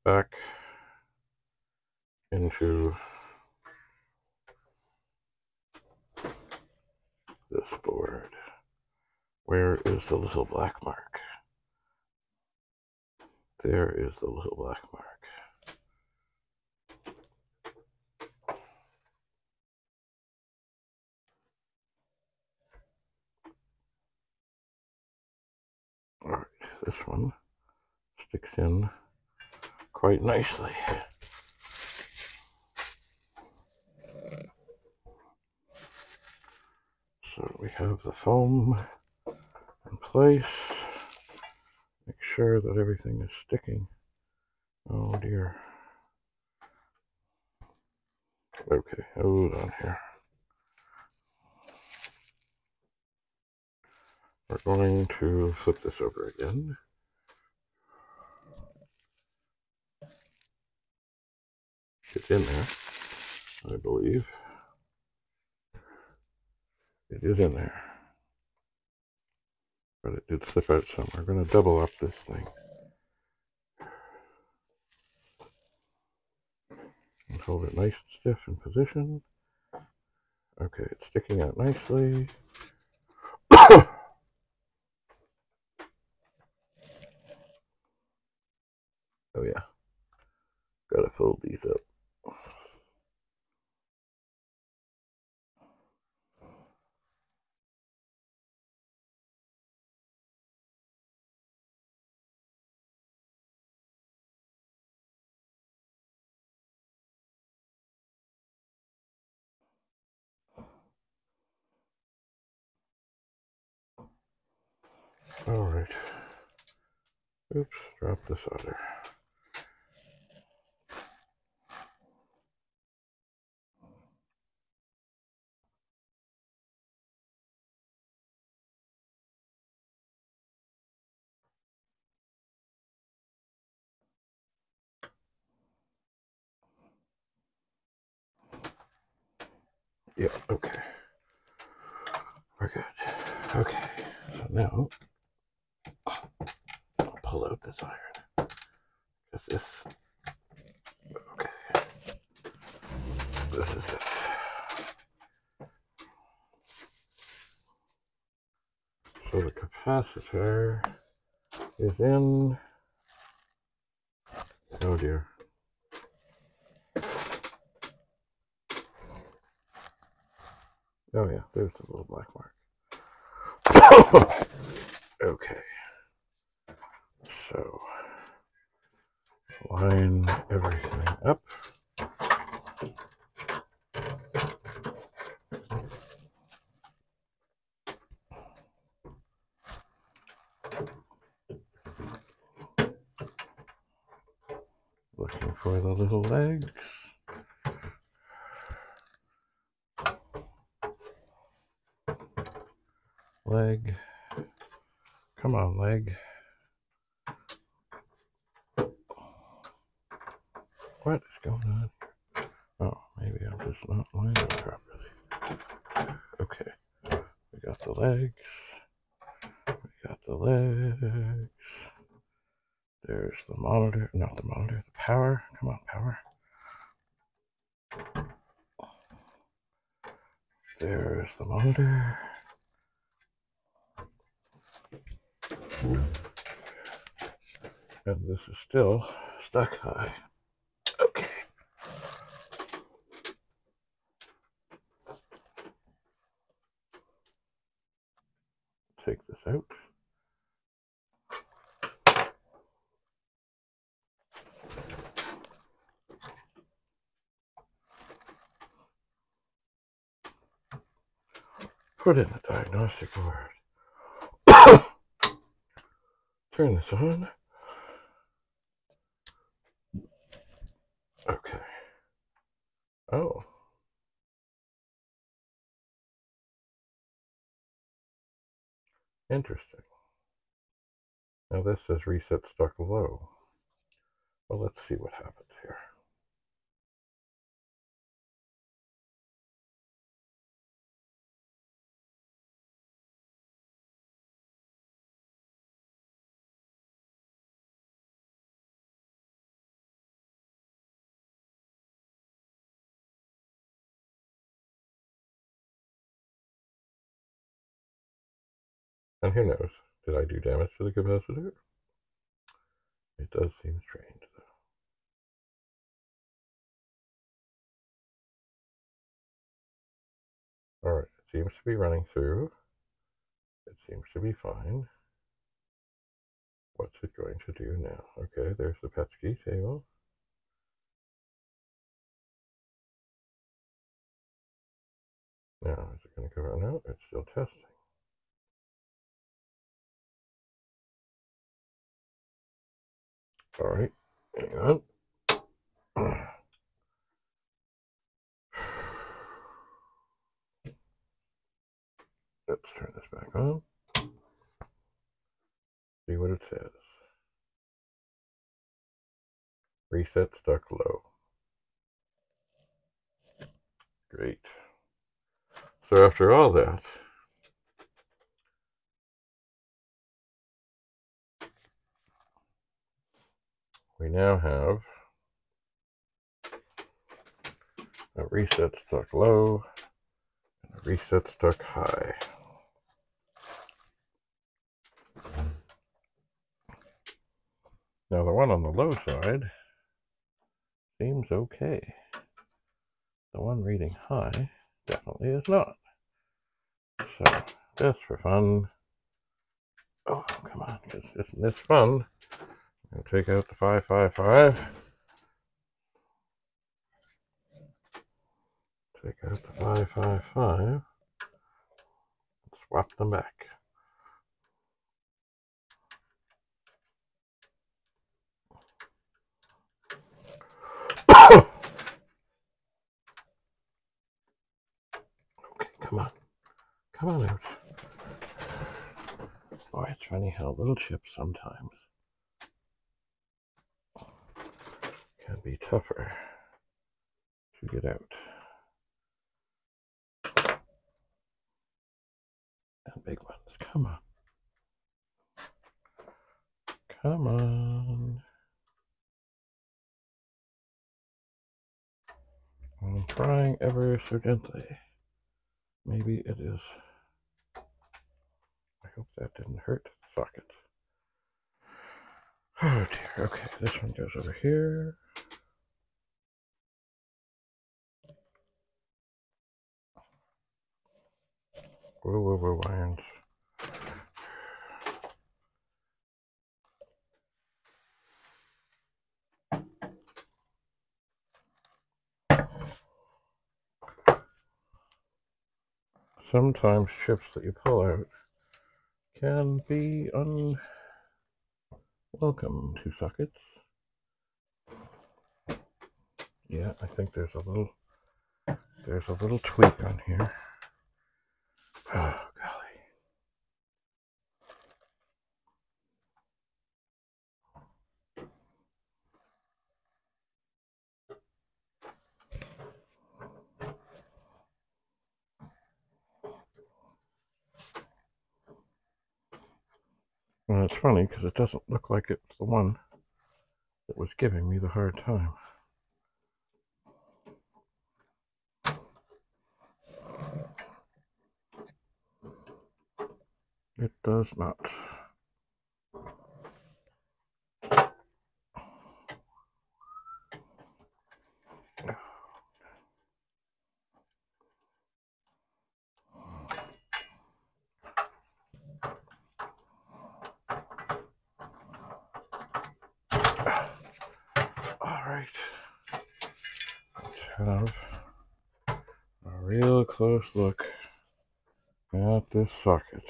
[SPEAKER 1] back into this board. Where is the little black mark? There is the little black mark. Alright, this one sticks in quite nicely. So we have the foam in place. Make sure that everything is sticking. Oh dear. Okay, hold on here. We're going to flip this over again. It's in there, I believe. It is in there. But it did slip out some. We're going to double up this thing. hold it nice and stiff in position. Okay, it's sticking out nicely. Oh yeah, gotta fold these up. All right. Oops, drop the solder. Yeah, okay. We're good. Okay, so now I'll pull out this iron. Is this okay? This is it. So the capacitor is in. Oh dear. Oh yeah, there's the little black mark. Okay. So line everything up. Looking for the little legs. Leg. Come on, leg. What is going on? Oh, maybe I'm just not lining up properly. Okay. We got the legs. We got the legs. There's the monitor. Not the monitor. The power. Come on, power. There's the monitor. And this is still stuck high. Okay. Take this out. Put in the diagnostic board. Turn this on. Okay. Oh. Interesting. Now this says reset stuck low. Well, let's see what happens here. And who knows? Did I do damage to the capacitor? It does seem strange, though. Alright, it seems to be running through. It seems to be fine. What's it going to do now? Okay, there's the Petsky table. Now, is it going to come out now? It's still testing. Alright, hang on. Let's turn this back on. See what it says. Reset stuck low. Great. So after all that, we now have a reset stuck low, and a reset stuck high. Now the one on the low side seems okay. The one reading high definitely is not. So, just for fun. Oh, come on, isn't this fun? I'll take out the 555. Take out the 555. Swap them back. Okay, come on. Come on out. Boy, it's funny how little chips sometimes can be tougher to get out. And big ones. Come on. Come on. I'm trying ever so gently. Maybe it is. I hope that didn't hurt the socket. Oh dear. Okay, this one goes over here. Whoa, whoa, whoa, irons. Sometimes chips that you pull out can be unwelcome to sockets. Yeah, I think there's a little tweak on here. Oh, golly. Well, it's funny because it doesn't look like it's the one that was giving me the hard time. It does not. Alright, let's have a real close look at this socket.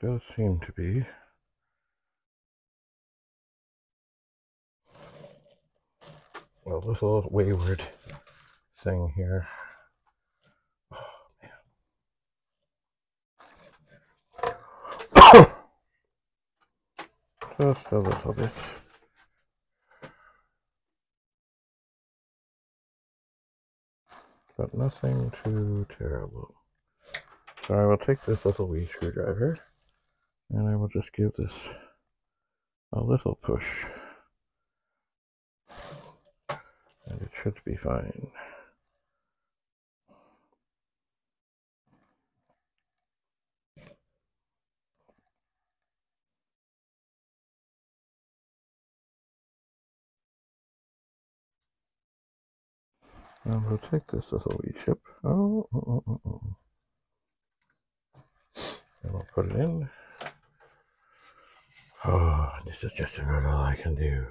[SPEAKER 1] Does seem to be a little wayward thing here. Oh, man. Just a little bit. But nothing too terrible. So I will take this little wee screwdriver and I will just give this a little push. And it should be fine. And we'll take this little wee chip. And we'll put it in. Oh, this is just about all I can do.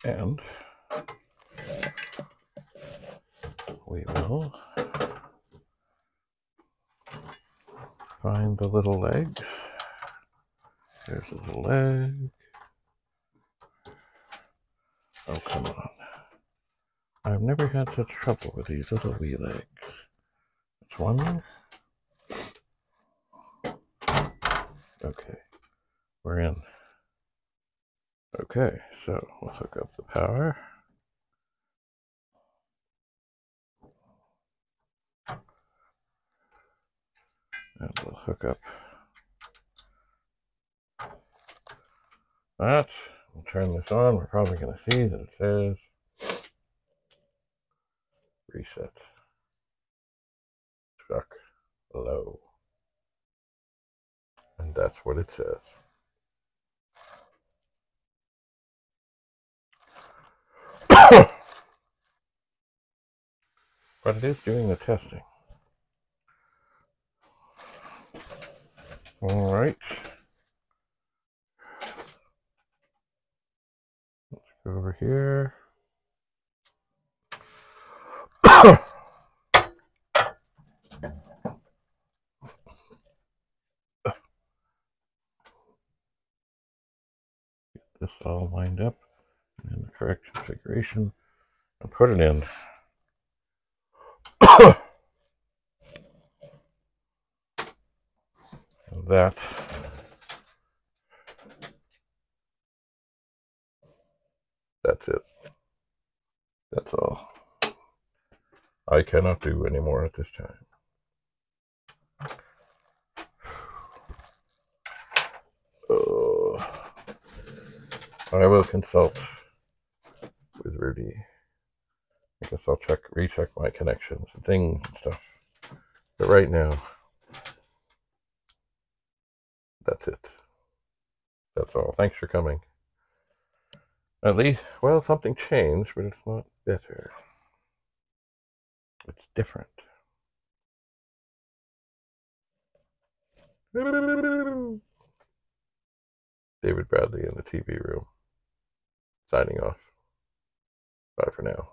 [SPEAKER 1] And we will find the little legs. There's a little leg. Oh, come on. I've never had such trouble with these little wee legs. That's one. Okay, we're in. Okay, so we'll hook up the power. And we'll hook up that. We'll turn this on. We're probably going to see that it says reset. Struck low. And that's what it says. But it is doing the testing. All right. Let's go over here. Get this all lined up in the correct configuration and put it in. And that's it. That's all. I cannot do any more at this time. I will consult with Rudy. I guess I'll recheck my connections and things and stuff. But right now, that's it. That's all. Thanks for coming. At least, well, something changed, but it's not better. It's different. David Bradley in the TV room. Signing off. Bye for now.